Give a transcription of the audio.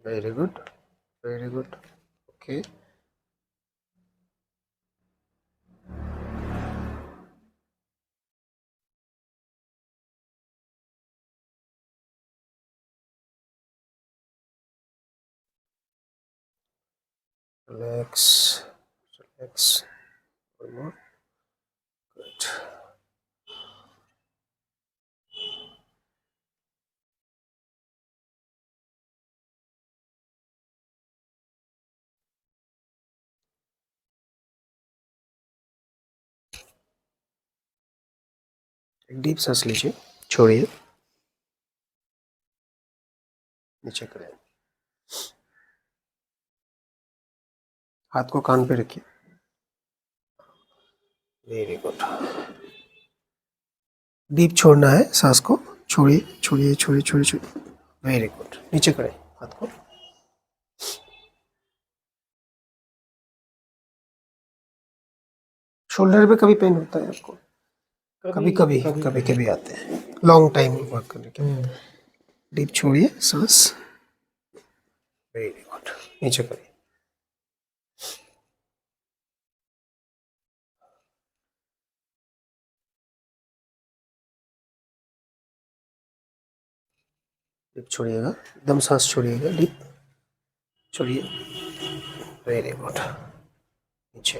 Very good, very good. Okay, relax, relax, one more, good। एक deep सांस लीजिए, छोड़िए, नीचे करें। हाथ को कान पे रखिए, वेरी गुड। डीप छोड़ना है सांस को, छोड़िए छोड़िए छोड़िए छोड़िए छोड़िए, वेरी गुड। नीचे करें हाथ को। शोल्डर पे कभी पेन होता है आपको? कभी कभी कभी कभी आते हैं, लॉन्ग टाइम वर्क करने के बाद। डीप छोड़िए सांस, वेरी गुड। नीचे करिए, डीप छोड़िएगा, एकदम सांस छोड़िएगा, डीप छोड़िए, वेरी गुड। नीचे